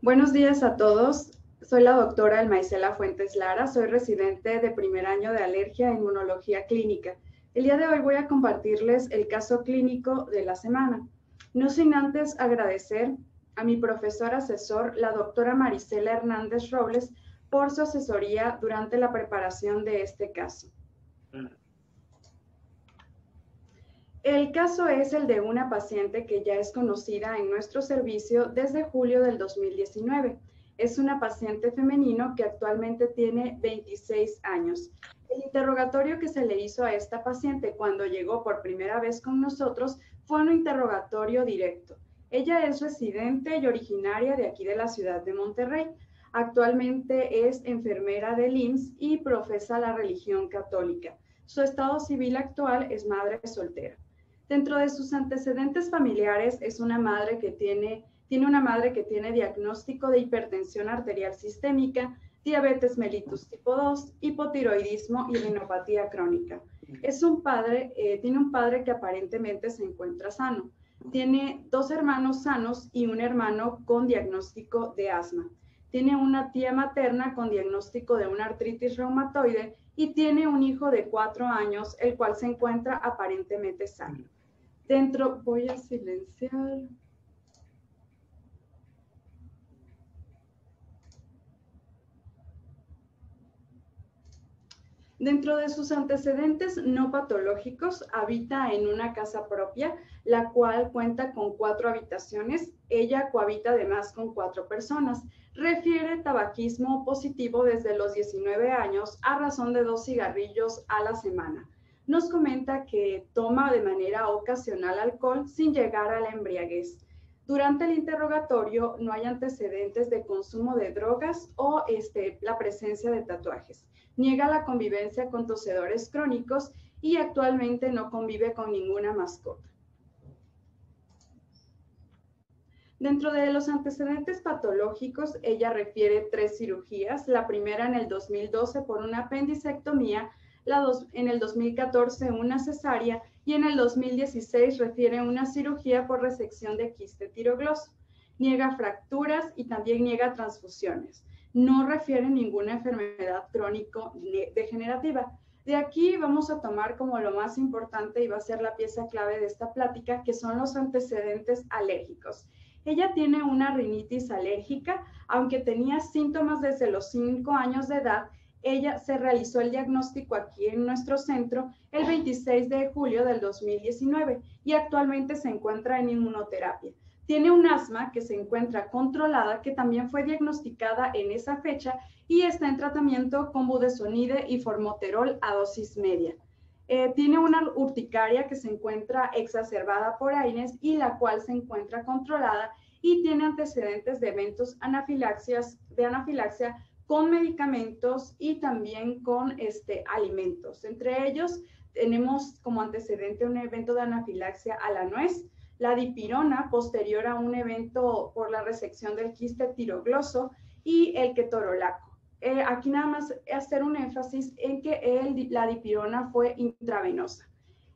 Buenos días a todos. Soy la doctora Elmaicela Fuentes Lara. Soy residente de primer año de alergia e inmunología clínica. El día de hoy voy a compartirles el caso clínico de la semana. No sin antes agradecer a mi profesor asesor, la doctora Marisela Hernández Robles, por su asesoría durante la preparación de este caso. El caso es el de una paciente que ya es conocida en nuestro servicio desde julio del 2019. Es una paciente femenino que actualmente tiene 26 años. El interrogatorio que se le hizo a esta paciente cuando llegó por primera vez con nosotros fue un interrogatorio directo. Ella es residente y originaria de aquí de la ciudad de Monterrey. Actualmente es enfermera del IMSS y profesa la religión católica. Su estado civil actual es madre soltera. Dentro de sus antecedentes familiares es una madre que tiene diagnóstico de hipertensión arterial sistémica, diabetes mellitus tipo 2, hipotiroidismo y rinopatía crónica. Tiene un padre que aparentemente se encuentra sano. Tiene 2 hermanos sanos y un hermano con diagnóstico de asma. Tiene una tía materna con diagnóstico de una artritis reumatoide y tiene un hijo de 4 años, el cual se encuentra aparentemente sano. Voy a silenciar. Dentro de sus antecedentes no patológicos, habita en una casa propia, la cual cuenta con 4 habitaciones. Ella cohabita además con 4 personas. Refiere tabaquismo positivo desde los 19 años a razón de 2 cigarrillos a la semana. Nos comenta que toma de manera ocasional alcohol sin llegar a la embriaguez. Durante el interrogatorio no hay antecedentes de consumo de drogas o la presencia de tatuajes. Niega la convivencia con tosedores crónicos y actualmente no convive con ninguna mascota. Dentro de los antecedentes patológicos, ella refiere 3 cirugías, la primera en el 2012 por una apendicectomía, en el 2014 una cesárea y en el 2016 refiere una cirugía por resección de quiste tirogloso. Niega fracturas y también niega transfusiones. No refiere ninguna enfermedad crónico-degenerativa. De aquí vamos a tomar como lo más importante y va a ser la pieza clave de esta plática, que son los antecedentes alérgicos. Ella tiene una rinitis alérgica, aunque tenía síntomas desde los 5 años de edad. Ella se realizó el diagnóstico aquí en nuestro centro el 26 de julio del 2019 y actualmente se encuentra en inmunoterapia. Tiene un asma que se encuentra controlada, que también fue diagnosticada en esa fecha y está en tratamiento con budesonide y formoterol a dosis media. Tiene una urticaria que se encuentra exacerbada por AINES y la cual se encuentra controlada y tiene antecedentes de eventos de anafilaxia con medicamentos y también con alimentos. Entre ellos tenemos como antecedente un evento de anafilaxia a la nuez, la dipirona posterior a un evento por la resección del quiste tirogloso y el ketorolaco. Aquí nada más hacer un énfasis en que la dipirona fue intravenosa.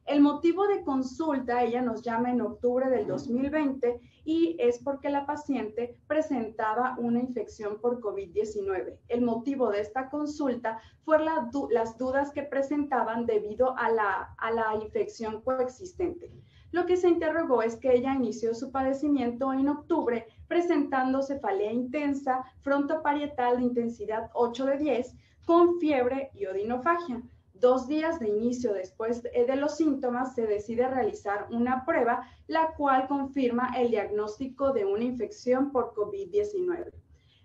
El motivo de consulta, ella nos llama en octubre del 2020 y es porque la paciente presentaba una infección por COVID-19. El motivo de esta consulta fue las dudas que presentaban debido a la infección coexistente. Lo que se interrogó es que ella inició su padecimiento en octubre presentando cefalea intensa, frontoparietal de intensidad 8 de 10, con fiebre y odinofagia. 2 días de inicio después de los síntomas se decide realizar una prueba, la cual confirma el diagnóstico de una infección por COVID-19.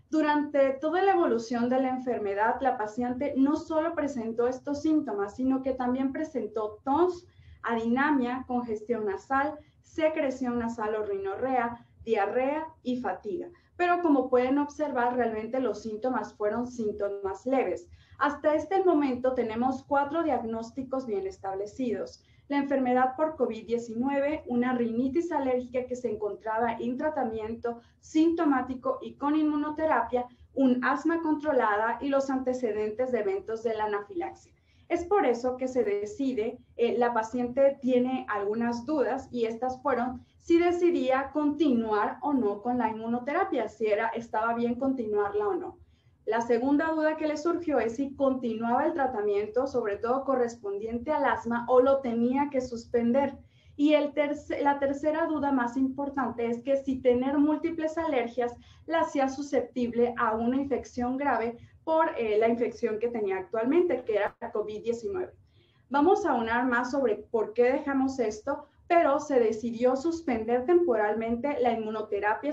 Durante toda la evolución de la enfermedad, la paciente no solo presentó estos síntomas, sino que también presentó tos, adinamia, congestión nasal, secreción nasal o rinorrea, diarrea y fatiga. Pero como pueden observar, realmente los síntomas fueron síntomas leves. Hasta este momento tenemos 4 diagnósticos bien establecidos. La enfermedad por COVID-19, una rinitis alérgica que se encontraba en tratamiento sintomático y con inmunoterapia, un asma controlada y los antecedentes de eventos de la anafilaxia. Es por eso que se decide, la paciente tiene algunas dudas y estas fueron si decidía continuar o no con la inmunoterapia, si estaba bien continuarla o no. La segunda duda que le surgió es si continuaba el tratamiento, sobre todo correspondiente al asma, o lo tenía que suspender. Y la tercera duda más importante es que si tener múltiples alergias la hacía susceptible a una infección grave por la infección que tenía actualmente, que era la COVID-19. Vamos a aunar más sobre por qué dejamos esto, pero se decidió suspender temporalmente la inmunoterapia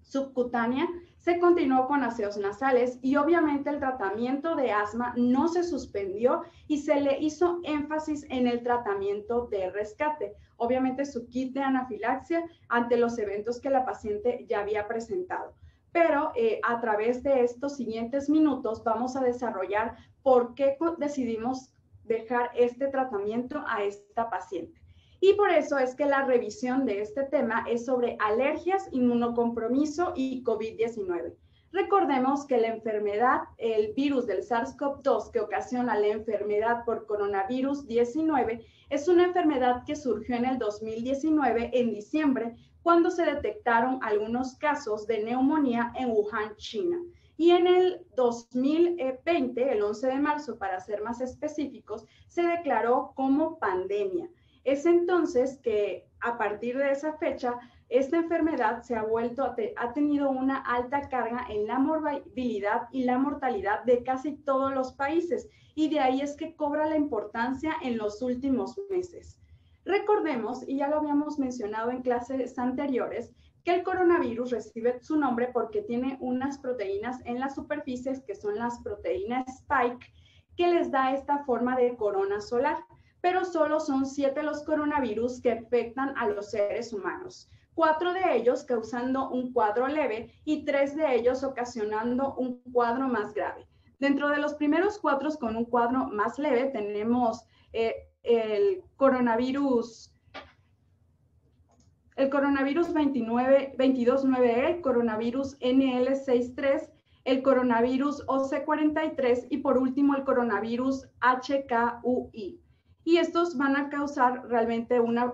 subcutánea, se continuó con aseos nasales y obviamente el tratamiento de asma no se suspendió y se le hizo énfasis en el tratamiento de rescate. Obviamente su kit de anafilaxia ante los eventos que la paciente ya había presentado. Pero a través de estos siguientes minutos vamos a desarrollar por qué decidimos dejar este tratamiento a esta paciente. Y por eso es que la revisión de este tema es sobre alergias, inmunocompromiso y COVID-19. Recordemos que la enfermedad, el virus del SARS-CoV-2 que ocasiona la enfermedad por coronavirus 19, es una enfermedad que surgió en el 2019, en diciembre, cuando se detectaron algunos casos de neumonía en Wuhan, China. Y en el 2020, el 11 de marzo, para ser más específicos, se declaró como pandemia. Es entonces que a partir de esa fecha, esta enfermedad se ha tenido una alta carga en la morbilidad y la mortalidad de casi todos los países, y de ahí es que cobra la importancia en los últimos meses. Recordemos, y ya lo habíamos mencionado en clases anteriores, que el coronavirus recibe su nombre porque tiene unas proteínas en las superficies que son las proteínas Spike, que les da esta forma de corona solar. Pero solo son 7 los coronavirus que afectan a los seres humanos. 4 de ellos causando un cuadro leve y 3 de ellos ocasionando un cuadro más grave. Dentro de los primeros 4 con un cuadro más leve tenemos el coronavirus 22.9E, el coronavirus NL63, el coronavirus OC43 y por último el coronavirus HKUI. Y estos van a causar realmente una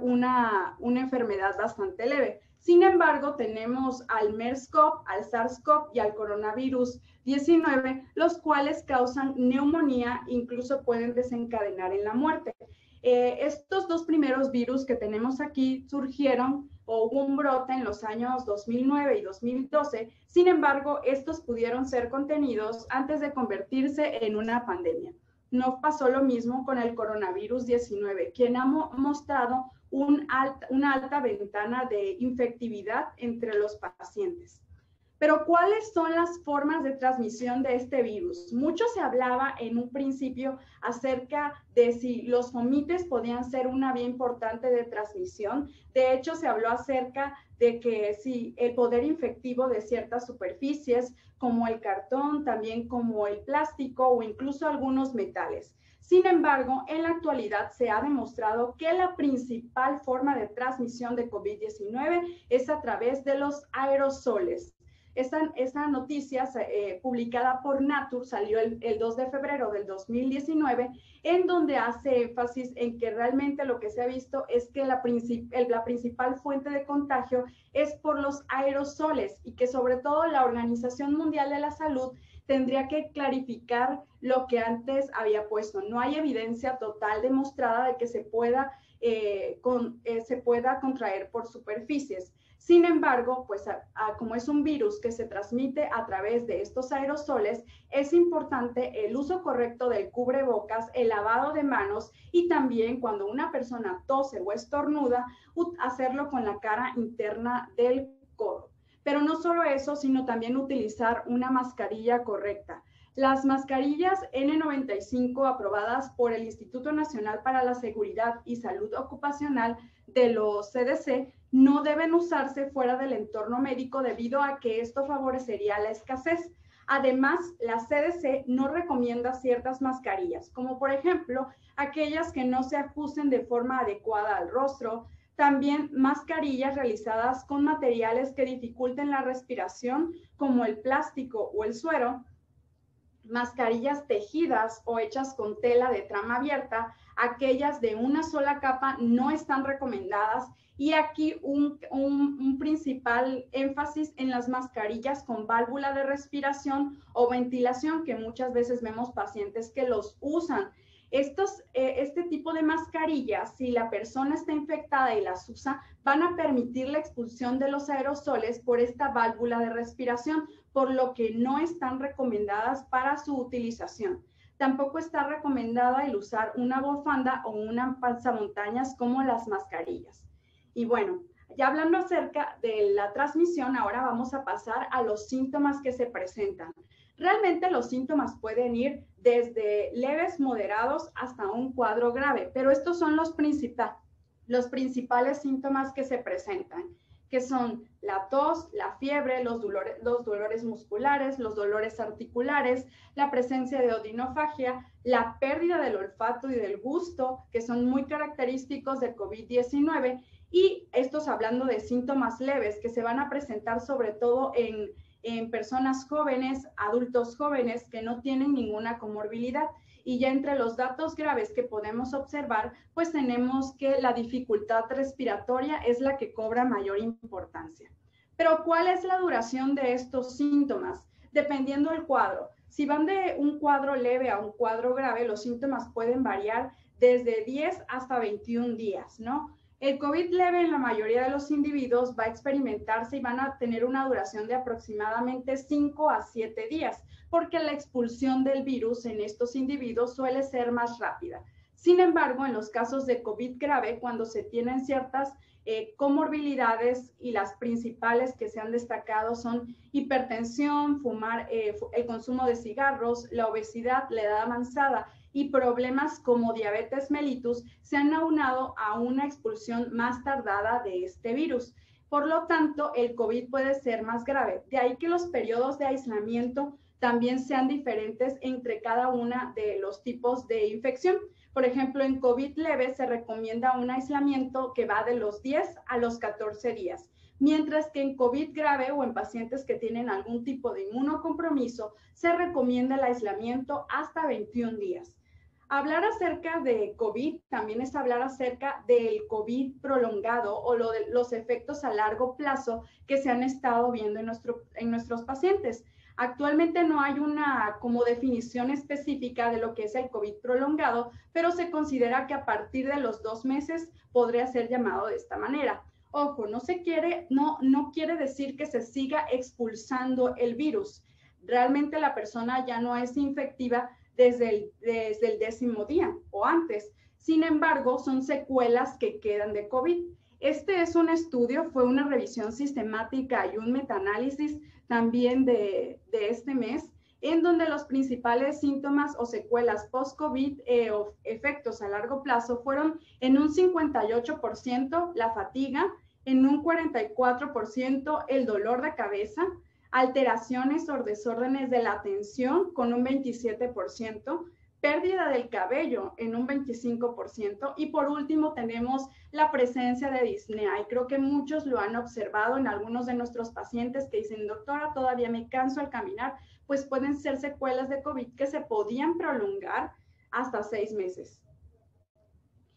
enfermedad bastante leve. Sin embargo, tenemos al MERS-CoV, al SARS-CoV y al coronavirus 19, los cuales causan neumonía, incluso pueden desencadenar en la muerte. Estos dos primeros virus que tenemos aquí surgieron o hubo un brote en los años 2009 y 2012. Sin embargo, estos pudieron ser contenidos antes de convertirse en una pandemia. No pasó lo mismo con el coronavirus 19, quien ha mostrado una alta ventana de infectividad entre los pacientes. Pero ¿cuáles son las formas de transmisión de este virus? Mucho se hablaba en un principio acerca de si los fomites podían ser una vía importante de transmisión. De hecho, se habló acerca de que si el poder infectivo de ciertas superficies, como el cartón, también como el plástico o incluso algunos metales. Sin embargo, en la actualidad se ha demostrado que la principal forma de transmisión de COVID-19 es a través de los aerosoles. Esta noticia publicada por Nature salió el 2 de febrero del 2019, en donde hace énfasis en que realmente lo que se ha visto es que la principal fuente de contagio es por los aerosoles y que sobre todo la Organización Mundial de la Salud tendría que clarificar lo que antes había puesto. No hay evidencia total demostrada de que se pueda contraer por superficies. Sin embargo, pues como es un virus que se transmite a través de estos aerosoles, es importante el uso correcto del cubrebocas, el lavado de manos y también cuando una persona tose o estornuda, hacerlo con la cara interna del codo. Pero no solo eso, sino también utilizar una mascarilla correcta. Las mascarillas N95 aprobadas por el Instituto Nacional para la Seguridad y Salud Ocupacional de los CDC no deben usarse fuera del entorno médico debido a que esto favorecería la escasez. Además, la CDC no recomienda ciertas mascarillas, como por ejemplo aquellas que no se ajusten de forma adecuada al rostro, también mascarillas realizadas con materiales que dificulten la respiración, como el plástico o el suero, mascarillas tejidas o hechas con tela de trama abierta, aquellas de una sola capa no están recomendadas. Y aquí un principal énfasis en las mascarillas con válvula de respiración o ventilación, que muchas veces vemos pacientes que los usan. Este tipo de mascarillas, si la persona está infectada y las usa, van a permitir la expulsión de los aerosoles por esta válvula de respiración, por lo que no están recomendadas para su utilización. Tampoco está recomendada el usar una bufanda o una pasamontañas como las mascarillas. Y bueno, ya hablando acerca de la transmisión, ahora vamos a pasar a los síntomas que se presentan. Realmente los síntomas pueden ir desde leves, moderados, hasta un cuadro grave, pero estos son los principales síntomas que se presentan, que son la tos, la fiebre, los dolores musculares, los dolores articulares, la presencia de odinofagia, la pérdida del olfato y del gusto, que son muy característicos de COVID-19, y estos hablando de síntomas leves que se van a presentar sobre todo en personas jóvenes, adultos jóvenes que no tienen ninguna comorbilidad. Y ya entre los datos graves que podemos observar, pues tenemos que la dificultad respiratoria es la que cobra mayor importancia. Pero ¿cuál es la duración de estos síntomas? Dependiendo del cuadro. Si van de un cuadro leve a un cuadro grave, los síntomas pueden variar desde 10 hasta 21 días, ¿no? El COVID leve en la mayoría de los individuos va a experimentarse y van a tener una duración de aproximadamente 5 a 7 días, porque la expulsión del virus en estos individuos suele ser más rápida. Sin embargo, en los casos de COVID grave, cuando se tienen ciertas comorbilidades, y las principales que se han destacado son hipertensión, el consumo de cigarros, la obesidad, la edad avanzada y problemas como diabetes mellitus, se han aunado a una expulsión más tardada de este virus. Por lo tanto, el COVID puede ser más grave. De ahí que los periodos de aislamiento también sean diferentes entre cada una de los tipos de infección. Por ejemplo, en COVID leve se recomienda un aislamiento que va de los 10 a los 14 días, mientras que en COVID grave o en pacientes que tienen algún tipo de inmunocompromiso se recomienda el aislamiento hasta 21 días. Hablar acerca de COVID también es hablar acerca del COVID prolongado o los efectos a largo plazo que se han estado viendo en nuestros pacientes. Actualmente no hay una como definición específica de lo que es el COVID prolongado, pero se considera que a partir de los 2 meses podría ser llamado de esta manera. Ojo, no quiere decir que se siga expulsando el virus. Realmente la persona ya no es infectiva desde el 10º día o antes. Sin embargo, son secuelas que quedan de COVID. Este es un estudio, fue una revisión sistemática y un metaanálisis también de este mes, en donde los principales síntomas o secuelas post-COVID o efectos a largo plazo fueron en un 58% la fatiga, en un 44% el dolor de cabeza, alteraciones o desórdenes de la atención con un 27%, pérdida del cabello en un 25%, y por último tenemos la presencia de disnea, y creo que muchos lo han observado en algunos de nuestros pacientes que dicen, doctora, todavía me canso al caminar. Pues pueden ser secuelas de COVID que se podían prolongar hasta 6 meses.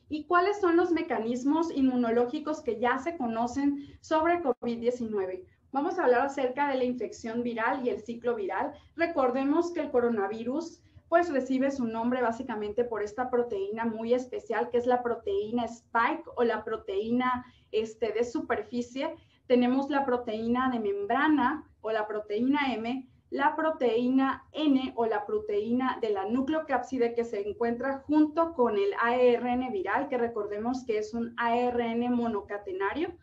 ¿Y cuáles son los mecanismos inmunológicos que ya se conocen sobre COVID-19? Vamos a hablar acerca de la infección viral y el ciclo viral. Recordemos que el coronavirus pues recibe su nombre básicamente por esta proteína muy especial, que es la proteína Spike o la proteína de superficie. Tenemos la proteína de membrana o la proteína M, la proteína N o la proteína de la nucleocápside, que se encuentra junto con el ARN viral, que recordemos que es un ARN monocatenario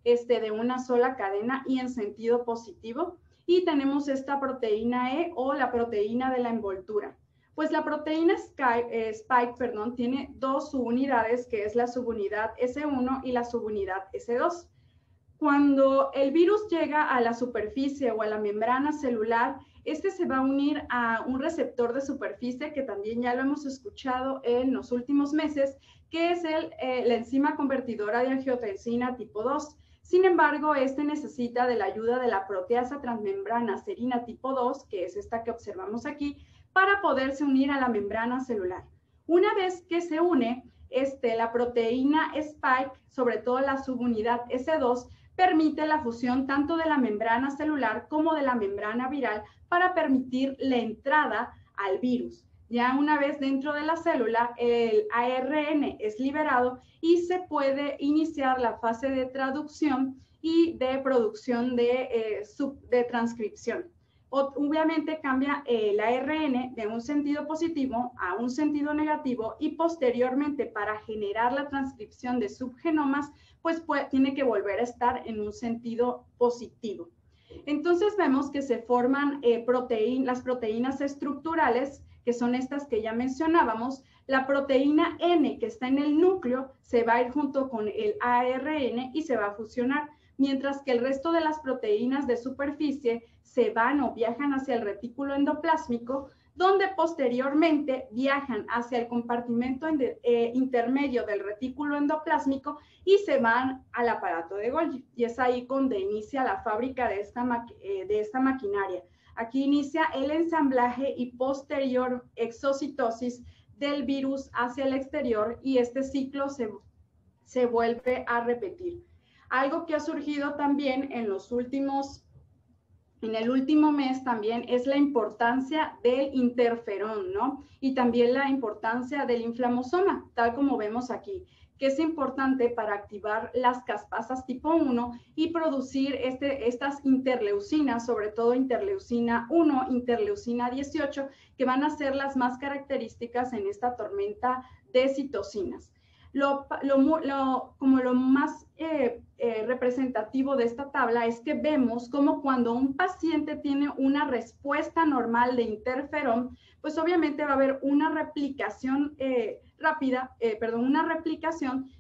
de una sola cadena y en sentido positivo. Y tenemos esta proteína E o la proteína de la envoltura. Pues la proteína Spike, tiene 2 subunidades, que es la subunidad S1 y la subunidad S2. Cuando el virus llega a la superficie o a la membrana celular, se va a unir a un receptor de superficie que también ya lo hemos escuchado en los últimos meses, que es la enzima convertidora de angiotensina tipo 2. Sin embargo, necesita de la ayuda de la proteasa transmembrana serina tipo 2, que es esta que observamos aquí, para poderse unir a la membrana celular. Una vez que se une, la proteína Spike, sobre todo la subunidad S2, permite la fusión tanto de la membrana celular como de la membrana viral para permitir la entrada al virus. Ya una vez dentro de la célula, el ARN es liberado y se puede iniciar la fase de traducción y de producción de transcripción. Obviamente cambia el ARN de un sentido positivo a un sentido negativo y posteriormente para generar la transcripción de subgenomas, pues tiene que volver a estar en un sentido positivo. Entonces vemos que se forman las proteínas estructurales, que son estas que ya mencionábamos. La proteína N que está en el núcleo se va a ir junto con el ARN y se va a fusionar, mientras que el resto de las proteínas de superficie se van o viajan hacia el retículo endoplásmico, donde posteriormente viajan hacia el compartimento intermedio del retículo endoplásmico y se van al aparato de Golgi. Y es ahí donde inicia la fábrica de esta maquinaria. Aquí inicia el ensamblaje y posterior exocitosis del virus hacia el exterior y este ciclo se vuelve a repetir. Algo que ha surgido también en el último mes también es la importancia del interferón, ¿no? Y también la importancia del inflamosoma, tal como vemos aquí, que es importante para activar las caspasas tipo 1 y producir estas interleucinas, sobre todo interleucina 1, interleucina 18, que van a ser las más características en esta tormenta de citocinas. Como lo más representativo de esta tabla es que vemos como cuando un paciente tiene una respuesta normal de interferón, pues obviamente va a haber una replicación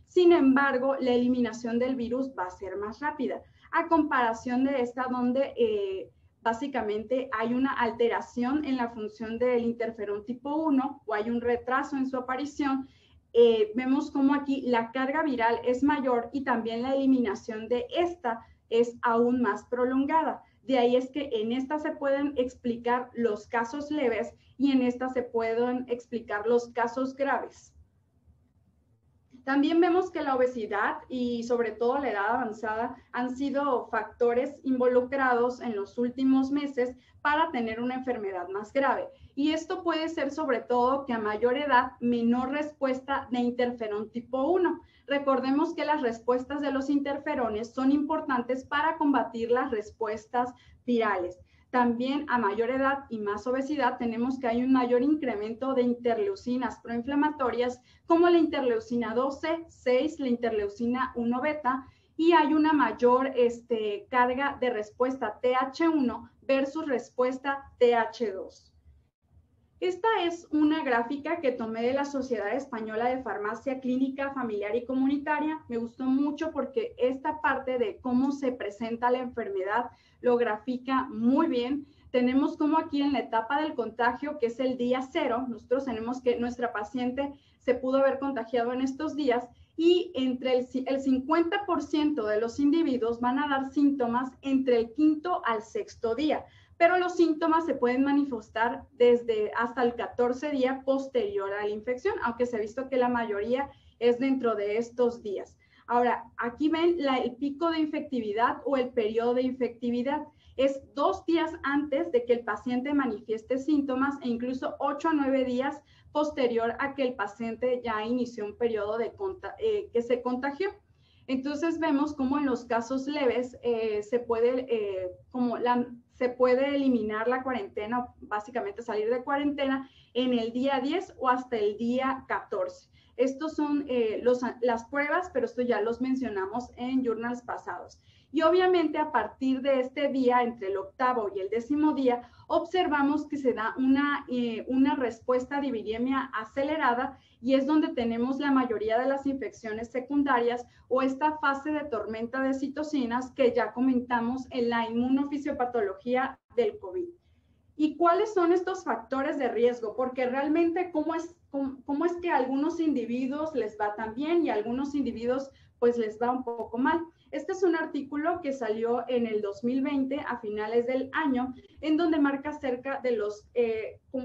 sin embargo, la eliminación del virus va a ser más rápida, a comparación de esta donde básicamente hay una alteración en la función del interferón tipo 1 o hay un retraso en su aparición. Vemos como aquí la carga viral es mayor y también la eliminación de esta es aún más prolongada. De ahí es que en esta se pueden explicar los casos leves y en esta se pueden explicar los casos graves. También vemos que la obesidad y sobre todo la edad avanzada han sido factores involucrados en los últimos meses para tener una enfermedad más grave. Y esto puede ser sobre todo que a mayor edad, menor respuesta de interferón tipo 1. Recordemos que las respuestas de los interferones son importantes para combatir las respuestas virales. También a mayor edad y más obesidad tenemos que hay un mayor incremento de interleucinas proinflamatorias como la interleucina 12, 6, la interleucina 1 beta y hay una mayor carga de respuesta TH1 versus respuesta TH2. Esta es una gráfica que tomé de la Sociedad Española de Farmacia Clínica, Familiar y Comunitaria. Me gustó mucho porque esta parte de cómo se presenta la enfermedad lo grafica muy bien. Tenemos como aquí en la etapa del contagio, que es el día 0, nosotros tenemos que nuestra paciente se pudo haber contagiado en estos días y entre el 50% de los individuos van a dar síntomas entre el 5º al 6º día. Pero los síntomas se pueden manifestar hasta el 14 día posterior a la infección, aunque se ha visto que la mayoría es dentro de estos días. Ahora, aquí ven el pico de infectividad o el periodo de infectividad. Es 2 días antes de que el paciente manifieste síntomas e incluso 8 a 9 días posterior a que el paciente ya inició un periodo que se contagió. Entonces vemos cómo en los casos leves se puede eliminar la cuarentena, básicamente salir de cuarentena en el día 10 o hasta el día 14. Estos son las pruebas, pero esto ya los mencionamos en journals pasados. Y obviamente a partir de este día, entre el 8º y el 10º día, observamos que se da una respuesta de viremia acelerada y es donde tenemos la mayoría de las infecciones secundarias o esta fase de tormenta de citocinas que ya comentamos en la inmunofisiopatología del COVID. ¿Y cuáles son estos factores de riesgo? Porque realmente cómo es que a algunos individuos les va tan bien y a algunos individuos pues les va un poco mal. Este es un artículo que salió en el 2020, a finales del año, en donde marca acerca de los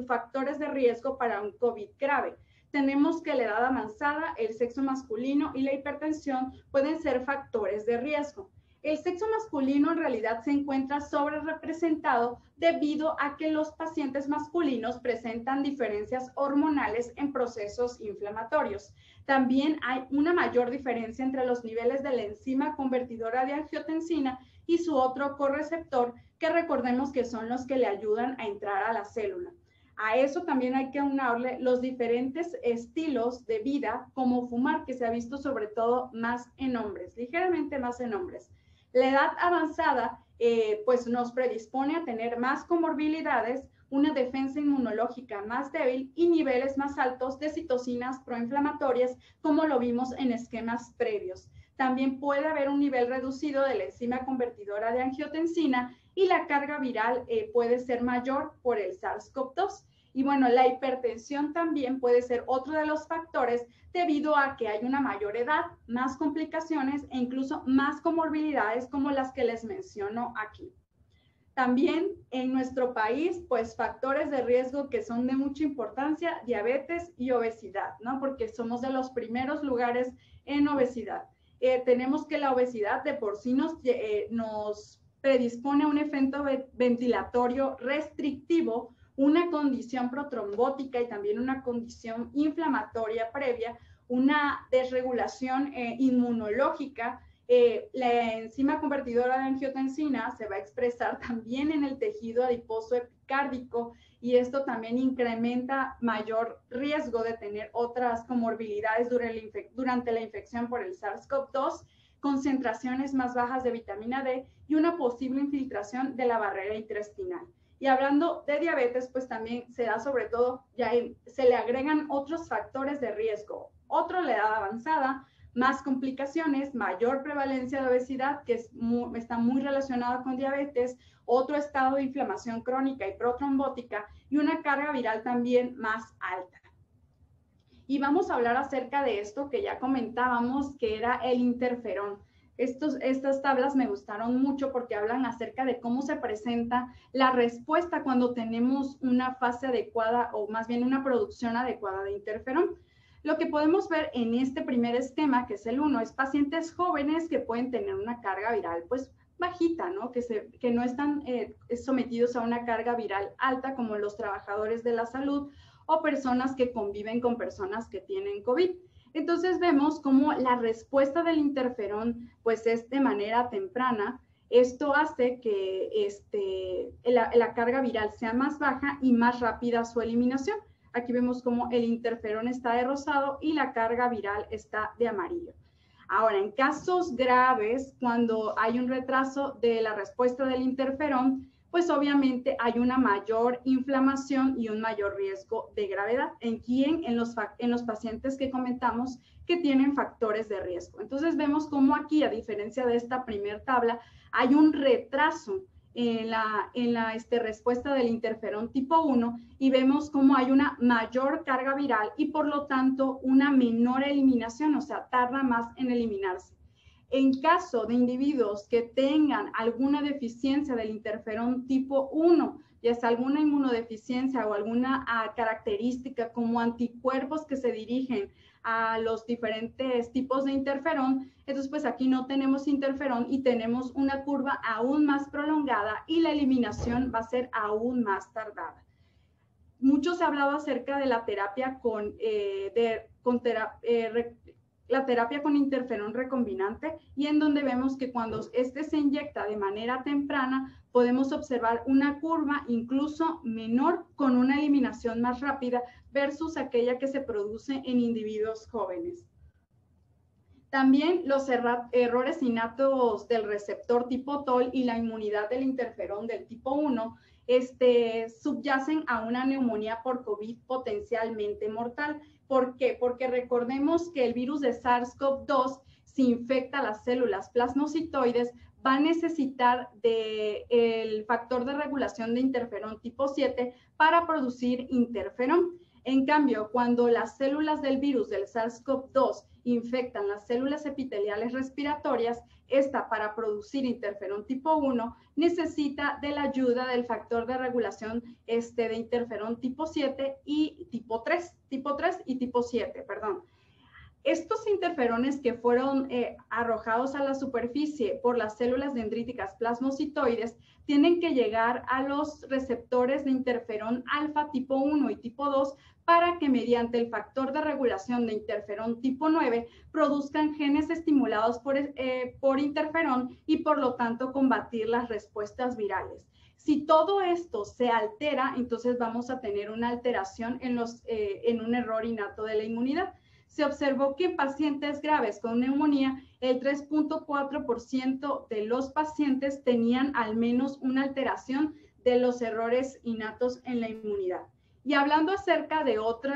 factores de riesgo para un COVID grave. Tenemos que la edad avanzada, el sexo masculino y la hipertensión pueden ser factores de riesgo. El sexo masculino en realidad se encuentra sobrerepresentado debido a que los pacientes masculinos presentan diferencias hormonales en procesos inflamatorios. También hay una mayor diferencia entre los niveles de la enzima convertidora de angiotensina y su otro correceptor, que recordemos que son los que le ayudan a entrar a la célula. A eso también hay que unirle los diferentes estilos de vida, como fumar, que se ha visto sobre todo más en hombres, ligeramente más en hombres. La edad avanzada pues nos predispone a tener más comorbilidades, una defensa inmunológica más débil y niveles más altos de citocinas proinflamatorias, como lo vimos en esquemas previos. También puede haber un nivel reducido de la enzima convertidora de angiotensina y la carga viral puede ser mayor por el SARS-CoV-2. Y bueno, la hipertensión también puede ser otro de los factores debido a que hay una mayor edad, más complicaciones e incluso más comorbilidades como las que les menciono aquí. También en nuestro país, pues factores de riesgo que son de mucha importancia, diabetes y obesidad, ¿no? Porque somos de los primeros lugares en obesidad. Tenemos que la obesidad de por sí nos predispone a un efecto ventilatorio restrictivo, una condición protrombótica y también una condición inflamatoria previa, una desregulación inmunológica. La enzima convertidora de angiotensina se va a expresar también en el tejido adiposo epicárdico y esto también incrementa mayor riesgo de tener otras comorbilidades durante la infección por el SARS-CoV-2, concentraciones más bajas de vitamina D y una posible infiltración de la barrera intestinal. Y hablando de diabetes, pues también se da sobre todo, se le agregan otros factores de riesgo. Otro, la edad avanzada, más complicaciones, mayor prevalencia de obesidad, que está muy relacionada con diabetes, otro estado de inflamación crónica y protrombótica y una carga viral también más alta. Y vamos a hablar acerca de esto que ya comentábamos, que era el interferón. Estas tablas me gustaron mucho porque hablan acerca de cómo se presenta la respuesta cuando tenemos una fase adecuada o más bien una producción adecuada de interferón. Lo que podemos ver en este primer esquema, que es el 1, es pacientes jóvenes que pueden tener una carga viral pues bajita, ¿no? Que no están sometidos a una carga viral alta como los trabajadores de la salud o personas que conviven con personas que tienen COVID. Entonces vemos cómo la respuesta del interferón pues es de manera temprana. Esto hace que la carga viral sea más baja y más rápida su eliminación. Aquí vemos cómo el interferón está de rosado y la carga viral está de amarillo. Ahora, en casos graves, cuando hay un retraso de la respuesta del interferón, pues obviamente hay una mayor inflamación y un mayor riesgo de gravedad. ¿En quién? En los pacientes que comentamos que tienen factores de riesgo. Entonces vemos cómo aquí, a diferencia de esta primer tabla, hay un retraso en la respuesta del interferón tipo 1 y vemos cómo hay una mayor carga viral y por lo tanto una menor eliminación, o sea, tarda más en eliminarse. En caso de individuos que tengan alguna deficiencia del interferón tipo 1, ya sea alguna inmunodeficiencia o alguna característica como anticuerpos que se dirigen a los diferentes tipos de interferón, entonces pues aquí no tenemos interferón y tenemos una curva aún más prolongada y la eliminación va a ser aún más tardada. Mucho se ha hablado acerca de la terapia la terapia con interferón recombinante y en donde vemos que cuando este se inyecta de manera temprana podemos observar una curva incluso menor con una eliminación más rápida versus aquella que se produce en individuos jóvenes. También los errores innatos del receptor tipo TOL y la inmunidad del interferón del tipo 1 subyacen a una neumonía por COVID potencialmente mortal. ¿Por qué? Porque recordemos que el virus de SARS-CoV-2, si infecta las células plasmocitoides, va a necesitar del factor de regulación de interferón tipo 7 para producir interferón. En cambio, cuando las células del virus del SARS-CoV-2 infectan las células epiteliales respiratorias, esta para producir interferón tipo 1 necesita de la ayuda del factor de regulación de interferón tipo 7 y tipo 3 y tipo 7, perdón. Estos interferones que fueron arrojados a la superficie por las células dendríticas plasmocitoides tienen que llegar a los receptores de interferón alfa tipo 1 y tipo 2 para que mediante el factor de regulación de interferón tipo 9 produzcan genes estimulados por interferón y por lo tanto combatir las respuestas virales. Si todo esto se altera, entonces vamos a tener una alteración en un error innato de la inmunidad. Se observó que en pacientes graves con neumonía, el 3.4% de los pacientes tenían al menos una alteración de los errores innatos en la inmunidad. Y hablando acerca de otro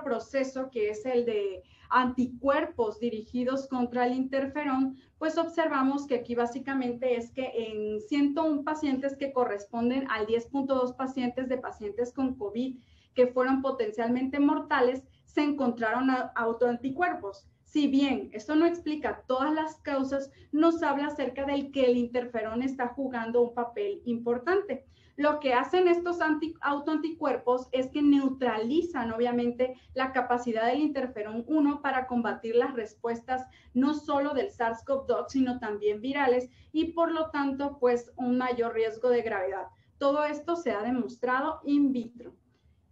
proceso que es el de anticuerpos dirigidos contra el interferón, pues observamos que aquí básicamente es que en 101 pacientes que corresponden al 10.2 pacientes con COVID que fueron potencialmente mortales, se encontraron autoanticuerpos. Si bien esto no explica todas las causas, nos habla acerca del que el interferón está jugando un papel importante. Lo que hacen estos autoanticuerpos es que neutralizan obviamente la capacidad del interferón 1 para combatir las respuestas no solo del SARS-CoV-2, sino también virales y por lo tanto pues un mayor riesgo de gravedad. Todo esto se ha demostrado in vitro.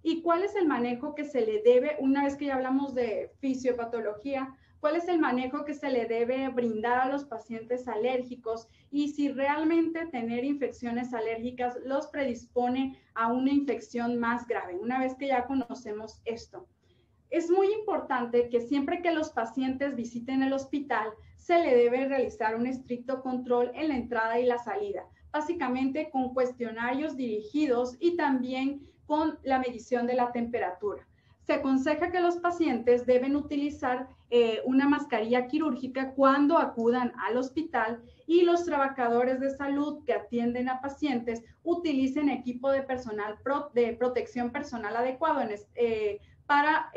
¿Y cuál es el manejo que se le debe, una vez que ya hablamos de fisiopatología, cuál es el manejo que se le debe brindar a los pacientes alérgicos y si realmente tener infecciones alérgicas los predispone a una infección más grave, una vez que ya conocemos esto? Es muy importante que siempre que los pacientes visiten el hospital, se le debe realizar un estricto control en la entrada y la salida, básicamente con cuestionarios dirigidos y también con la medición de la temperatura. Se aconseja que los pacientes deben utilizar una mascarilla quirúrgica cuando acudan al hospital y los trabajadores de salud que atienden a pacientes utilicen equipo de protección personal adecuado para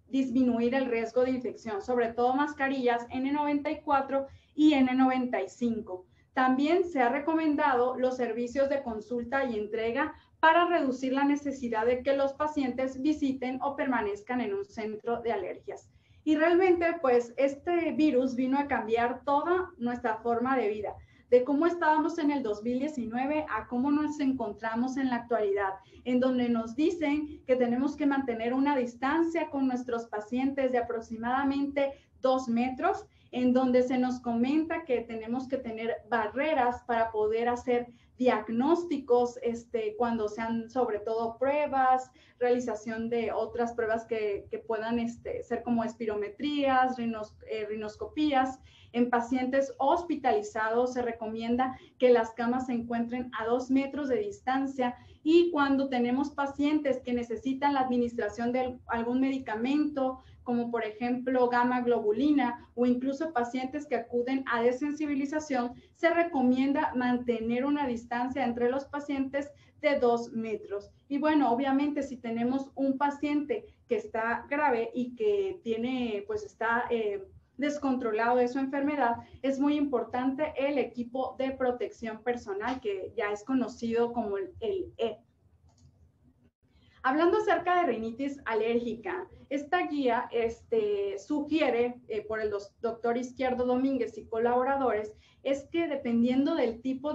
disminuir el riesgo de infección, sobre todo mascarillas N94 y N95. También se ha recomendado los servicios de consulta y entrega para reducir la necesidad de que los pacientes visiten o permanezcan en un centro de alergias. Y realmente, pues, este virus vino a cambiar toda nuestra forma de vida, de cómo estábamos en el 2019 a cómo nos encontramos en la actualidad, en donde nos dicen que tenemos que mantener una distancia con nuestros pacientes de aproximadamente 2 metros, en donde se nos comenta que tenemos que tener barreras para poder hacer diagnósticos cuando sean sobre todo pruebas, realización de otras pruebas que puedan ser como espirometrías, rinoscopías. En pacientes hospitalizados se recomienda que las camas se encuentren a 2 metros de distancia y cuando tenemos pacientes que necesitan la administración de algún medicamento, como por ejemplo gamma globulina o incluso pacientes que acuden a desensibilización, se recomienda mantener una distancia entre los pacientes de 2 metros. Y bueno, obviamente si tenemos un paciente que está grave y que está descontrolado de su enfermedad, es muy importante el equipo de protección personal que ya es conocido como el E. Hablando acerca de rinitis alérgica, esta guía sugiere por el doctor Izquierdo Domínguez y colaboradores, es que dependiendo del tipo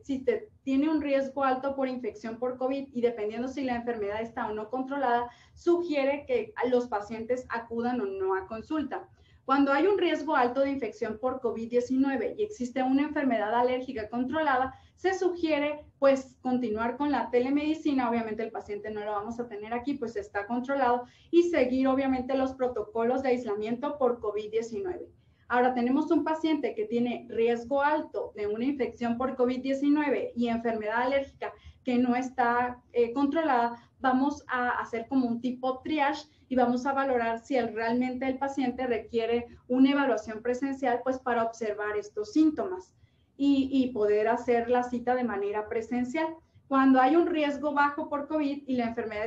si tiene un riesgo alto por infección por COVID y dependiendo si la enfermedad está o no controlada, sugiere que los pacientes acudan o no a consulta. Cuando hay un riesgo alto de infección por COVID-19 y existe una enfermedad alérgica controlada, se sugiere pues continuar con la telemedicina. Obviamente el paciente no lo vamos a tener aquí, pues está controlado, y seguir obviamente los protocolos de aislamiento por COVID-19. Ahora tenemos un paciente que tiene riesgo alto de una infección por COVID-19 y enfermedad alérgica que no está controlada. Vamos a hacer como un tipo triage y vamos a valorar si realmente el paciente requiere una evaluación presencial pues para observar estos síntomas y poder hacer la cita de manera presencial. Cuando hay un riesgo bajo por COVID y la enfermedad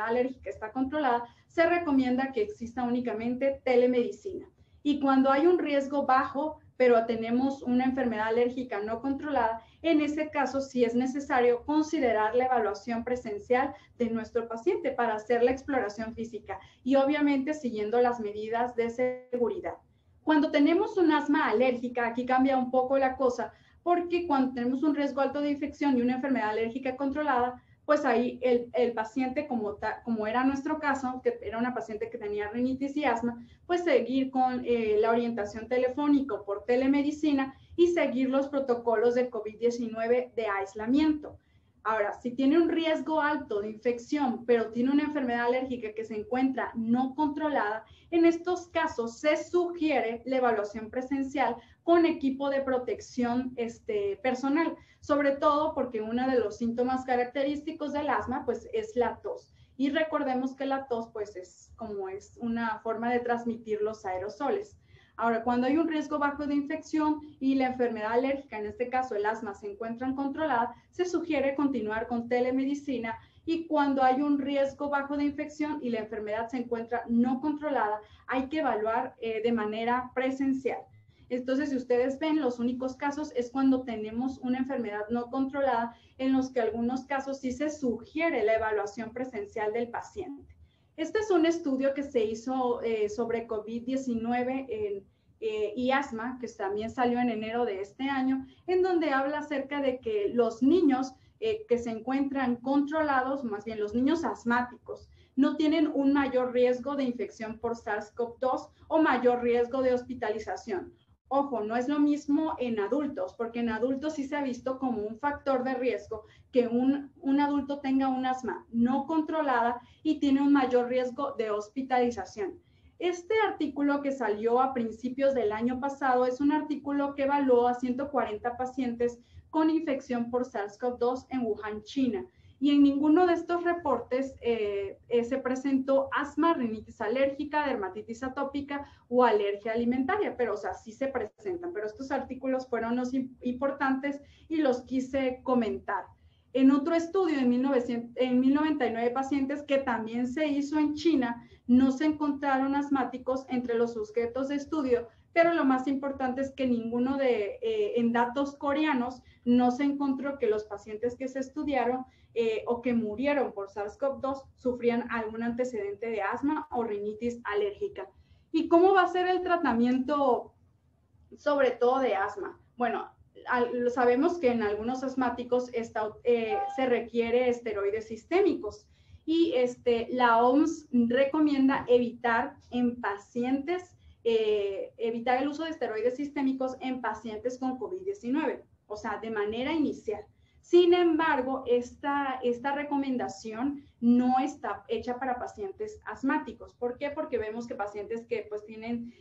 alérgica está controlada, se recomienda que exista únicamente telemedicina. Y cuando hay un riesgo bajo, pero tenemos una enfermedad alérgica no controlada, en ese caso sí es necesario considerar la evaluación presencial de nuestro paciente para hacer la exploración física y obviamente siguiendo las medidas de seguridad. Cuando tenemos un asma alérgica, aquí cambia un poco la cosa, porque cuando tenemos un riesgo alto de infección y una enfermedad alérgica controlada, pues ahí el paciente, como era nuestro caso, que era una paciente que tenía rinitis y asma, pues seguir con la orientación telefónica por telemedicina y seguir los protocolos de COVID-19 de aislamiento. Ahora, si tiene un riesgo alto de infección, pero tiene una enfermedad alérgica que se encuentra no controlada, en estos casos se sugiere la evaluación presencial con equipo de protección personal, sobre todo porque uno de los síntomas característicos del asma pues es la tos. Y recordemos que la tos pues es una forma de transmitir los aerosoles. Ahora, cuando hay un riesgo bajo de infección y la enfermedad alérgica, en este caso el asma, se encuentran controlada, se sugiere continuar con telemedicina. Y cuando hay un riesgo bajo de infección y la enfermedad se encuentra no controlada, hay que evaluar de manera presencial. Entonces, si ustedes ven, los únicos casos es cuando tenemos una enfermedad no controlada, en los que algunos casos sí se sugiere la evaluación presencial del paciente. Este es un estudio que se hizo sobre COVID-19 y asma, que también salió en enero de este año, en donde habla acerca de que los niños que se encuentran controlados, más bien los niños asmáticos, no tienen un mayor riesgo de infección por SARS-CoV-2 o mayor riesgo de hospitalización. Ojo, no es lo mismo en adultos, porque en adultos sí se ha visto como un factor de riesgo que un adulto tenga un asma no controlada y tiene un mayor riesgo de hospitalización. Este artículo que salió a principios del año pasado es un artículo que evaluó a 140 pacientes con infección por SARS-CoV-2 en Wuhan, China. Y en ninguno de estos reportes se presentó asma, rinitis alérgica, dermatitis atópica o alergia alimentaria, pero o sea, sí se presentan. Pero estos artículos fueron los importantes y los quise comentar. En otro estudio en 1099 pacientes que también se hizo en China, no se encontraron asmáticos entre los sujetos de estudio, pero lo más importante es que en datos coreanos no se encontró que los pacientes que se estudiaron o que murieron por SARS-CoV-2 sufrían algún antecedente de asma o rinitis alérgica. ¿Y cómo va a ser el tratamiento, sobre todo de asma? Bueno, sabemos que en algunos asmáticos se requiere esteroides sistémicos y la OMS recomienda evitar evitar el uso de esteroides sistémicos en pacientes con COVID-19, o sea, de manera inicial. Sin embargo, esta recomendación no está hecha para pacientes asmáticos. ¿Por qué? Porque vemos que pacientes que pues tienen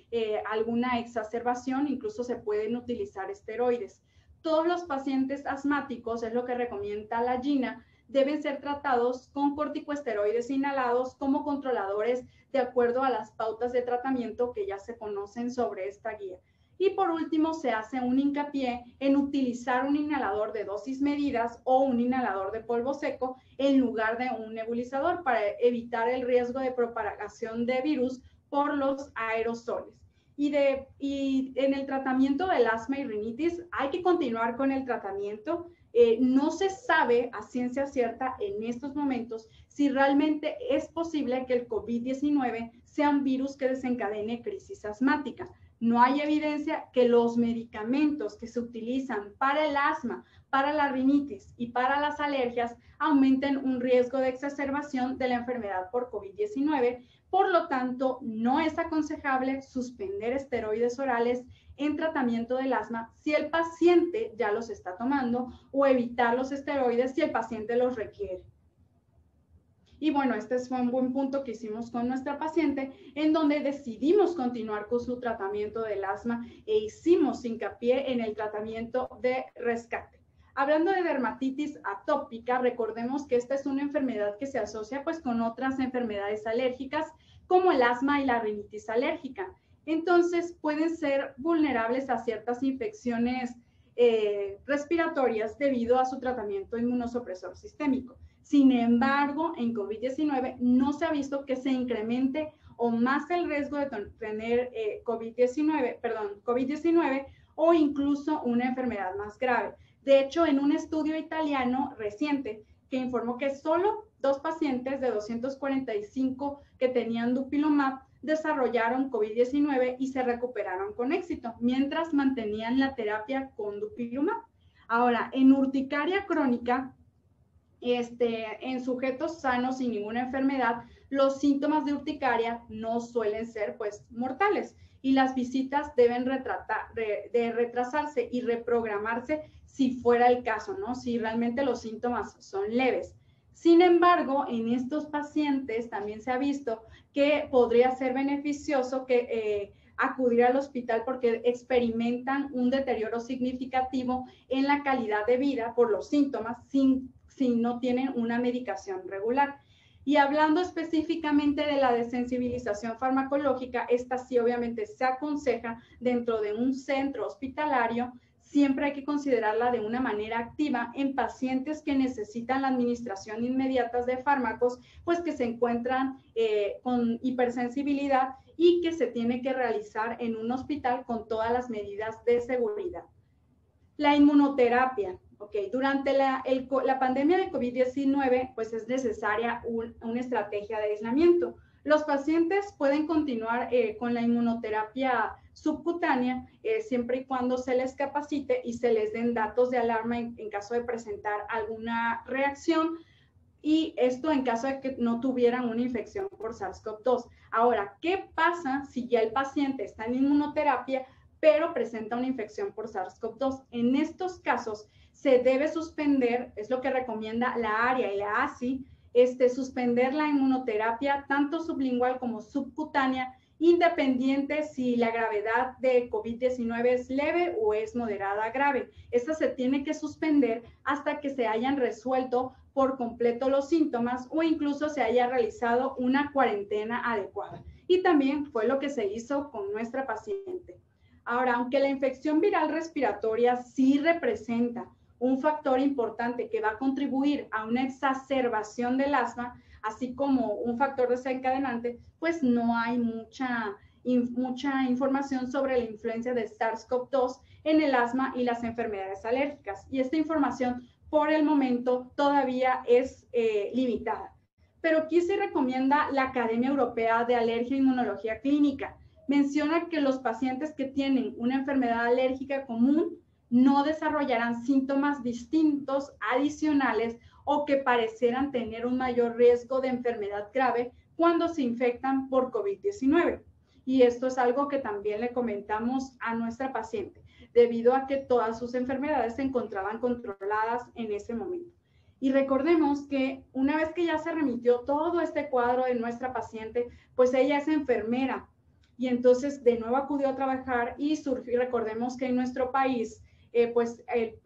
alguna exacerbación, incluso se pueden utilizar esteroides. Todos los pacientes asmáticos, es lo que recomienda la GINA, deben ser tratados con corticosteroides inhalados como controladores de acuerdo a las pautas de tratamiento que ya se conocen sobre esta guía. Y por último, se hace un hincapié en utilizar un inhalador de dosis medidas o un inhalador de polvo seco en lugar de un nebulizador para evitar el riesgo de propagación de virus por los aerosoles. Y en el tratamiento del asma y rinitis hay que continuar con el tratamiento. No se sabe a ciencia cierta en estos momentos si realmente es posible que el COVID-19 sea un virus que desencadene crisis asmática. No hay evidencia que los medicamentos que se utilizan para el asma, para la rinitis y para las alergias aumenten un riesgo de exacerbación de la enfermedad por COVID-19. Por lo tanto, no es aconsejable suspender esteroides orales en tratamiento del asma si el paciente ya los está tomando o evitar los esteroides si el paciente los requiere. Y bueno, este fue un buen punto que hicimos con nuestra paciente, en donde decidimos continuar con su tratamiento del asma e hicimos hincapié en el tratamiento de rescate. Hablando de dermatitis atópica, recordemos que esta es una enfermedad que se asocia pues con otras enfermedades alérgicas como el asma y la rinitis alérgica. Entonces pueden ser vulnerables a ciertas infecciones respiratorias debido a su tratamiento inmunosupresor sistémico. Sin embargo, en COVID-19 no se ha visto que se incremente o más el riesgo de tener COVID-19 o incluso una enfermedad más grave. De hecho, en un estudio italiano reciente que informó que solo 2 pacientes de 245 que tenían dupilumab desarrollaron COVID-19 y se recuperaron con éxito, mientras mantenían la terapia con dupilumab. Ahora, en urticaria crónica, en sujetos sanos sin ninguna enfermedad, los síntomas de urticaria no suelen ser pues mortales y las visitas deben retrasarse y reprogramarse si fuera el caso, ¿no? Si realmente los síntomas son leves. Sin embargo, en estos pacientes también se ha visto que podría ser beneficioso acudir al hospital porque experimentan un deterioro significativo en la calidad de vida por los síntomas si no tienen una medicación regular. Y hablando específicamente de la desensibilización farmacológica, esta sí obviamente se aconseja dentro de un centro hospitalario. Siempre hay que considerarla de una manera activa en pacientes que necesitan la administración inmediata de fármacos, pues que se encuentran con hipersensibilidad y que se tiene que realizar en un hospital con todas las medidas de seguridad. La inmunoterapia. Durante la pandemia de COVID-19, pues es necesaria una estrategia de aislamiento. Los pacientes pueden continuar con la inmunoterapia subcutánea siempre y cuando se les capacite y se les den datos de alarma en caso de presentar alguna reacción, y esto en caso de que no tuvieran una infección por SARS-CoV-2. Ahora, ¿qué pasa si ya el paciente está en inmunoterapia pero presenta una infección por SARS-CoV-2? En estos casos se debe suspender, es lo que recomienda la ARIA y la ACI, suspender la inmunoterapia tanto sublingual como subcutánea, independiente si la gravedad de COVID-19 es leve o es moderada grave. Esta se tiene que suspender hasta que se hayan resuelto por completo los síntomas o incluso se haya realizado una cuarentena adecuada. Y también fue lo que se hizo con nuestra paciente. Ahora, aunque la infección viral respiratoria sí representa un factor importante que va a contribuir a una exacerbación del asma, así como un factor desencadenante, pues no hay mucha información sobre la influencia de SARS-CoV-2 en el asma y las enfermedades alérgicas. Y esta información, por el momento, todavía es limitada. Pero aquí se recomienda la Academia Europea de Alergia e Inmunología Clínica. Menciona que los pacientes que tienen una enfermedad alérgica común no desarrollarán síntomas distintos adicionales o que parecieran tener un mayor riesgo de enfermedad grave cuando se infectan por COVID-19. Y esto es algo que también le comentamos a nuestra paciente, debido a que todas sus enfermedades se encontraban controladas en ese momento. Y recordemos que una vez que ya se remitió todo este cuadro de nuestra paciente, pues ella es enfermera y entonces de nuevo acudió a trabajar y surgió. Recordemos que en nuestro país,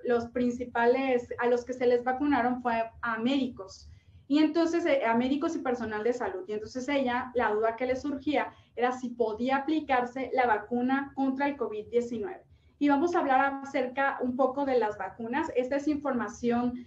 los principales a los que se les vacunaron fue a médicos. Y entonces a médicos y personal de salud. Y entonces ella, la duda que le surgía era si podía aplicarse la vacuna contra el COVID-19. Y vamos a hablar acerca un poco de las vacunas. Esta es información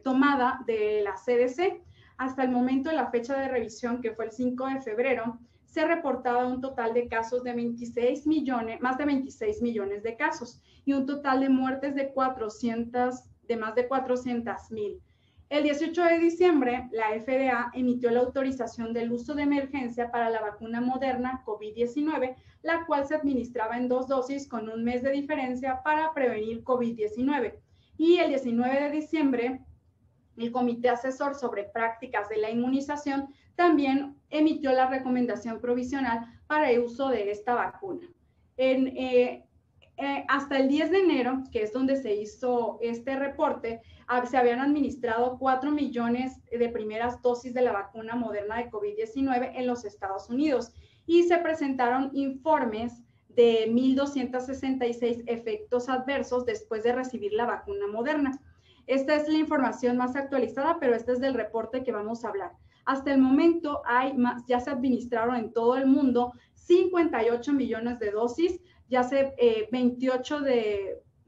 tomada de la CDC. Hasta el momento de la fecha de revisión, que fue el 5 de febrero, se reportaba un total de casos de más de 26 millones de casos y un total de muertes de más de 400,000. El 18 de diciembre, la FDA emitió la autorización del uso de emergencia para la vacuna Moderna COVID-19, la cual se administraba en 2 dosis con un mes de diferencia para prevenir COVID-19. Y el 19 de diciembre, el Comité Asesor sobre Prácticas de la Inmunización también emitió la recomendación provisional para el uso de esta vacuna. Hasta el 10 de enero, que es donde se hizo este reporte, se habían administrado 4 millones de primeras dosis de la vacuna Moderna de COVID-19 en los Estados Unidos y se presentaron informes de 1,266 efectos adversos después de recibir la vacuna Moderna. Esta es la información más actualizada, pero este es del reporte que vamos a hablar. Hasta el momento ya se administraron en todo el mundo 58 millones de dosis, ya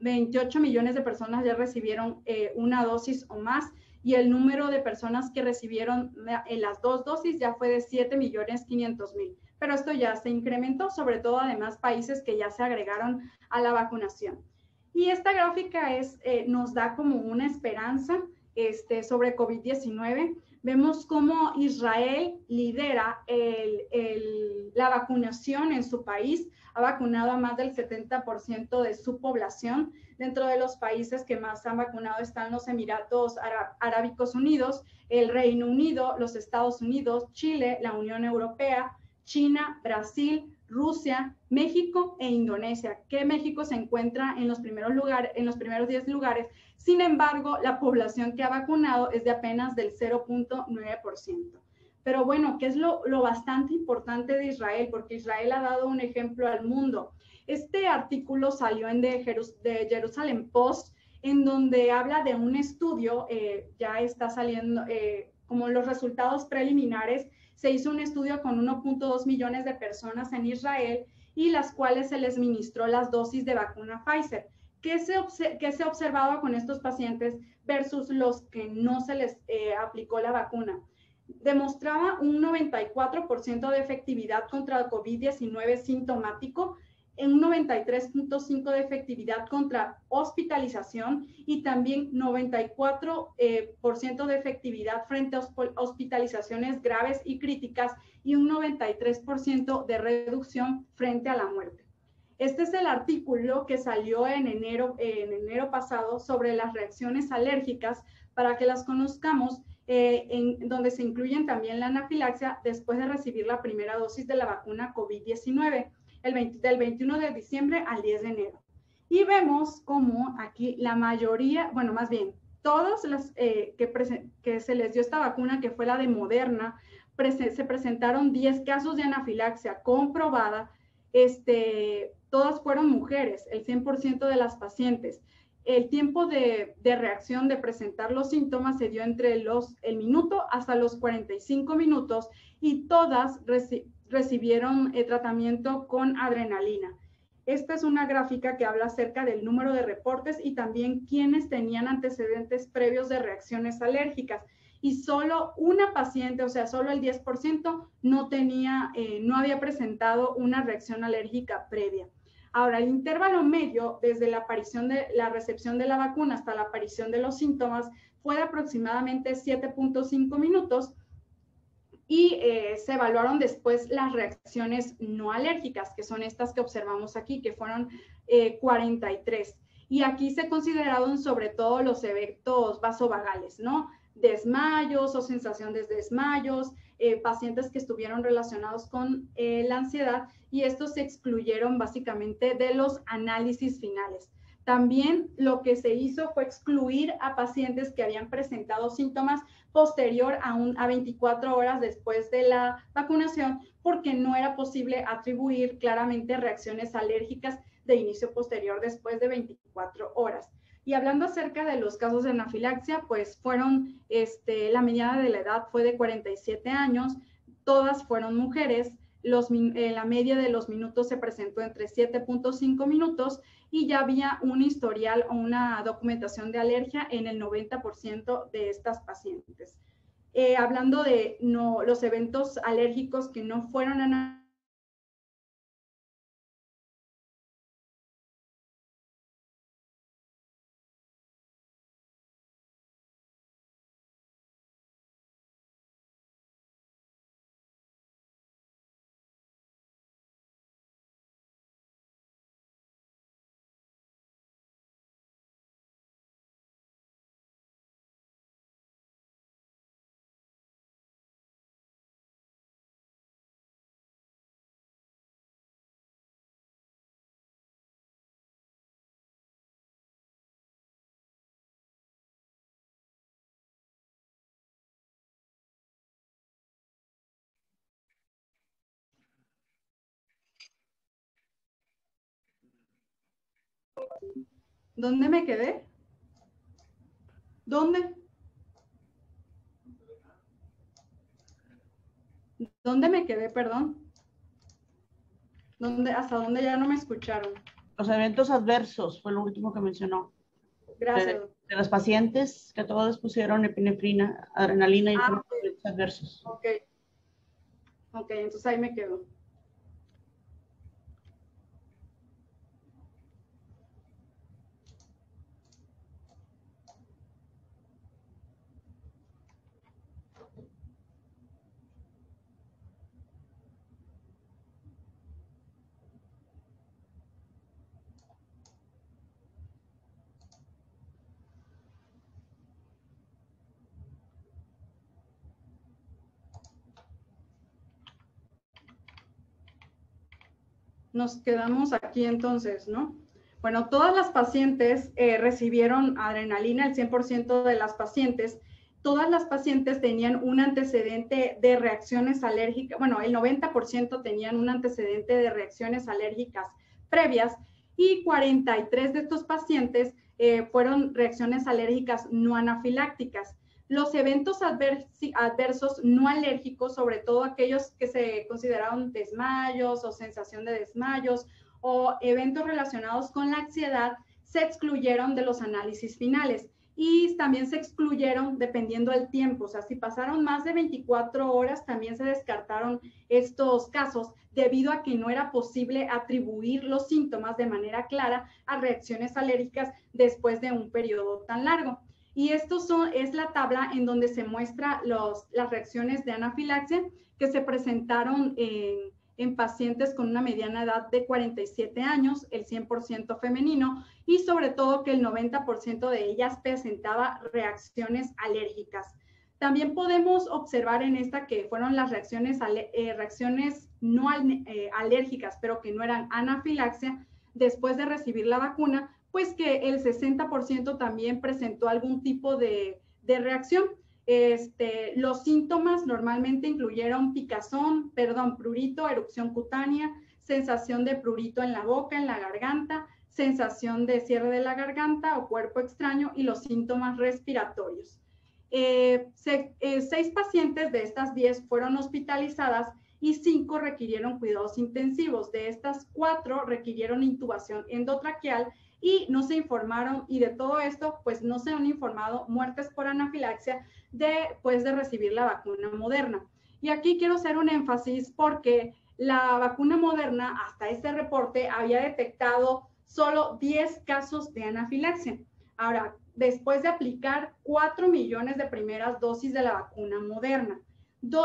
28 millones de personas ya recibieron una dosis o más, y el número de personas que recibieron en las 2 dosis ya fue de 7.500.000. Pero esto ya se incrementó, sobre todo además países que ya se agregaron a la vacunación. Y esta gráfica nos da como una esperanza sobre COVID-19. Vemos cómo Israel lidera la vacunación en su país, ha vacunado a más del 70% de su población. Dentro de los países que más han vacunado están los Emiratos Arábicos Unidos, el Reino Unido, los Estados Unidos, Chile, la Unión Europea, China, Brasil, Rusia, México e Indonesia, que México se encuentra en los primeros 10 lugares. Sin embargo, la población que ha vacunado es de apenas del 0.9%. Pero bueno, ¿qué es lo bastante importante de Israel? Porque Israel ha dado un ejemplo al mundo. Este artículo salió en The Jerusalem Post, en donde habla de un estudio, ya está saliendo como los resultados preliminares. Se hizo un estudio con 1.2 millones de personas en Israel y las cuales se les ministró las dosis de vacuna Pfizer. ¿Qué se observaba con estos pacientes versus los que no se les aplicó la vacuna? Demostraba un 94% de efectividad contra el COVID-19 sintomático, en un 93.5% de efectividad contra hospitalización y también 94% de efectividad frente a hospitalizaciones graves y críticas y un 93% de reducción frente a la muerte. Este es el artículo que salió en enero pasado sobre las reacciones alérgicas, para que las conozcamos, en donde se incluyen también la anafilaxia después de recibir la primera dosis de la vacuna COVID-19, del 21 de diciembre al 10 de enero. Y vemos como aquí la mayoría, bueno, más bien, todos las que se les dio esta vacuna, que fue la de Moderna, se presentaron 10 casos de anafilaxia comprobada. Todas fueron mujeres, el 100% de las pacientes. El tiempo de reacción de presentar los síntomas se dio entre el minuto hasta los 45 minutos, y todas recibieron tratamiento con adrenalina. Esta es una gráfica que habla acerca del número de reportes y también quienes tenían antecedentes previos de reacciones alérgicas. Y solo una paciente, o sea, solo el 10%, no había presentado una reacción alérgica previa. Ahora, el intervalo medio desde la recepción de la vacuna hasta la aparición de los síntomas fue de aproximadamente 7.5 minutos, y se evaluaron después las reacciones no alérgicas, que son estas que observamos aquí, que fueron 43. Y aquí se consideraron sobre todo los efectos vasovagales, ¿no? Desmayos o sensación de desmayos, pacientes que estuvieron relacionados con la ansiedad, y estos se excluyeron básicamente de los análisis finales. También lo que se hizo fue excluir a pacientes que habían presentado síntomas posterior a 24 horas después de la vacunación, porque no era posible atribuir claramente reacciones alérgicas de inicio posterior después de 24 horas. Y hablando acerca de los casos de anafilaxia, pues la mediana de la edad fue de 47 años, todas fueron mujeres. La media de los minutos se presentó entre 7.5 minutos, y ya había un historial o una documentación de alergia en el 90% de estas pacientes. Hablando de los eventos alérgicos que no fueron ¿Dónde me quedé? ¿Dónde? ¿Dónde me quedé? Perdón. ¿Hasta dónde ya no me escucharon? Los eventos adversos fue lo último que mencionó. Gracias. De los pacientes que todos pusieron epinefrina, adrenalina y fueron eventos adversos. Ok. Ok, entonces ahí me quedo. Nos quedamos aquí entonces, ¿no? Bueno, todas las pacientes recibieron adrenalina, el 100% de las pacientes. Todas las pacientes tenían un antecedente de reacciones alérgicas, bueno, el 90% tenían un antecedente de reacciones alérgicas previas y 43 de estos pacientes fueron reacciones alérgicas no anafilácticas. Los eventos adversos no alérgicos, sobre todo aquellos que se consideraron desmayos o sensación de desmayos o eventos relacionados con la ansiedad, se excluyeron de los análisis finales y también se excluyeron dependiendo del tiempo. O sea, si pasaron más de 24 horas, también se descartaron estos casos debido a que no era posible atribuir los síntomas de manera clara a reacciones alérgicas después de un periodo tan largo. Y esto es la tabla en donde se muestra las reacciones de anafilaxia que se presentaron en pacientes con una mediana edad de 47 años, el 100% femenino, y sobre todo que el 90% de ellas presentaba reacciones alérgicas. También podemos observar en esta que fueron las reacciones no alérgicas, pero que no eran anafilaxia, después de recibir la vacuna, pues que el 60% también presentó algún tipo de reacción. Los síntomas normalmente incluyeron picazón, prurito, erupción cutánea, sensación de prurito en la boca, en la garganta, sensación de cierre de la garganta o cuerpo extraño y los síntomas respiratorios. 6 pacientes de estas 10 fueron hospitalizadas y 5 requirieron cuidados intensivos. De estas 4 requirieron intubación endotraqueal y no se informaron, y de todo esto, pues no se han informado muertes por anafilaxia después de recibir la vacuna Moderna. Y aquí quiero hacer un énfasis porque la vacuna Moderna, hasta este reporte, había detectado solo 10 casos de anafilaxia. Ahora, después de aplicar 4 millones de primeras dosis de la vacuna Moderna,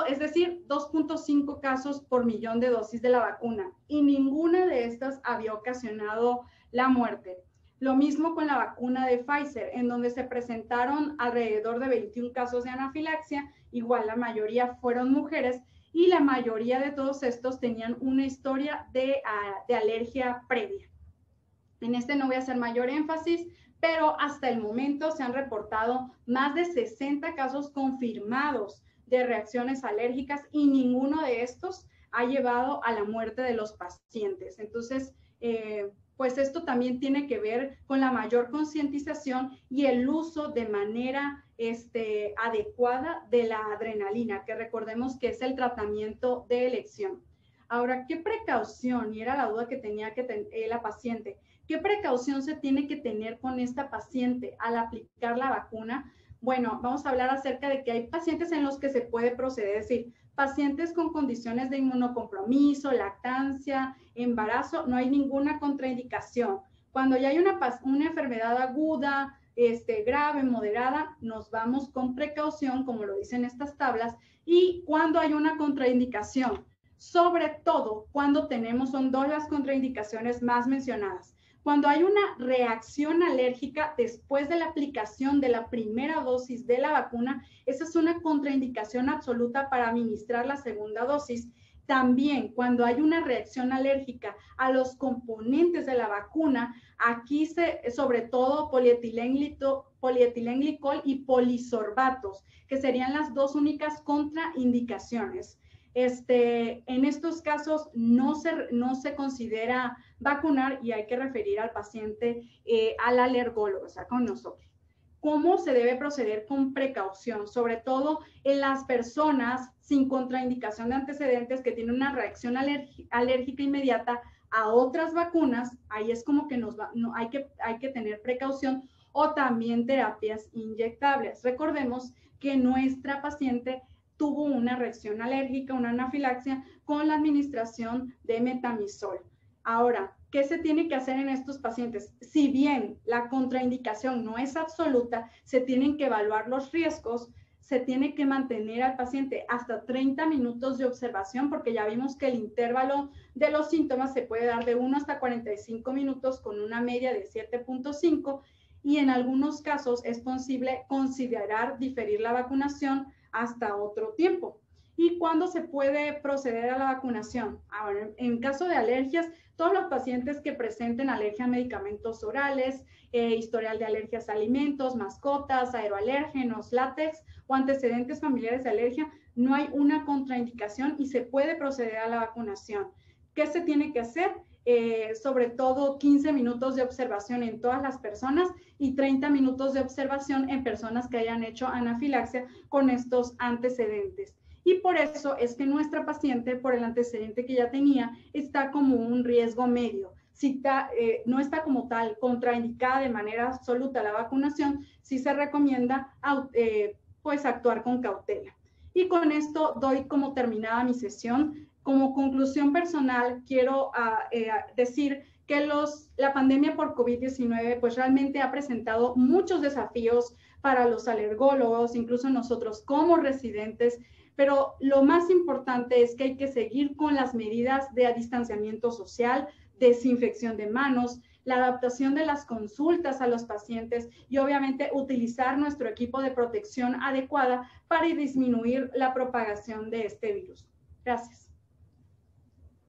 es decir, 2.5 casos por millón de dosis de la vacuna, y ninguna de estas había ocasionado la muerte. Lo mismo con la vacuna de Pfizer, en donde se presentaron alrededor de 21 casos de anafilaxia, igual la mayoría fueron mujeres, y la mayoría de todos estos tenían una historia de alergia previa. En este no voy a hacer mayor énfasis, pero hasta el momento se han reportado más de 60 casos confirmados de reacciones alérgicas y ninguno de estos ha llevado a la muerte de los pacientes. Entonces, pues esto también tiene que ver con la mayor concientización y el uso de manera adecuada de la adrenalina, que recordemos que es el tratamiento de elección. Ahora, ¿qué precaución? Y era la duda que tenía la paciente. ¿Qué precaución se tiene que tener con esta paciente al aplicar la vacuna? Bueno, vamos a hablar acerca de que hay pacientes en los que se puede proceder, es decir, pacientes con condiciones de inmunocompromiso, lactancia, embarazo, no hay ninguna contraindicación. Cuando ya hay una enfermedad aguda, grave, moderada, nos vamos con precaución, como lo dicen estas tablas, y cuando hay una contraindicación, sobre todo cuando son 2 las contraindicaciones más mencionadas. Cuando hay una reacción alérgica después de la aplicación de la primera dosis de la vacuna, esa es una contraindicación absoluta para administrar la segunda dosis. También cuando hay una reacción alérgica a los componentes de la vacuna, aquí sobre todo polietilenglicol y polisorbatos, que serían las 2 únicas contraindicaciones. En estos casos no se considera vacunar y hay que referir al paciente al alergólogo, o sea, con nosotros. cómo se debe proceder con precaución, sobre todo en las personas sin contraindicación de antecedentes que tienen una reacción alérgica inmediata a otras vacunas. Ahí es como que hay que tener precaución, o también terapias inyectables. Recordemos que nuestra paciente tuvo una reacción alérgica, una anafilaxia con la administración de metamizol. Ahora, ¿qué se tiene que hacer en estos pacientes? Si bien la contraindicación no es absoluta, se tienen que evaluar los riesgos, se tiene que mantener al paciente hasta 30 minutos de observación, porque ya vimos que el intervalo de los síntomas se puede dar de 1 hasta 45 minutos con una media de 7.5, y en algunos casos es posible considerar diferir la vacunación hasta otro tiempo. ¿Y cuándo se puede proceder a la vacunación? Ahora, en caso de alergias, todos los pacientes que presenten alergia a medicamentos orales, historial de alergias a alimentos, mascotas, aeroalérgenos, látex o antecedentes familiares de alergia, no hay una contraindicación y se puede proceder a la vacunación. ¿Qué se tiene que hacer? Sobre todo 15 minutos de observación en todas las personas y 30 minutos de observación en personas que hayan hecho anafilaxia con estos antecedentes. Y por eso es que nuestra paciente, por el antecedente que ya tenía, está como un riesgo medio. Si no está como tal contraindicada de manera absoluta la vacunación, sí se recomienda pues actuar con cautela. Y con esto doy como terminada mi sesión. Como conclusión personal, quiero decir que la pandemia por COVID-19 pues realmente ha presentado muchos desafíos para los alergólogos, incluso nosotros como residentes, pero lo más importante es que hay que seguir con las medidas de distanciamiento social, desinfección de manos, la adaptación de las consultas a los pacientes y obviamente utilizar nuestro equipo de protección adecuada para disminuir la propagación de este virus. Gracias.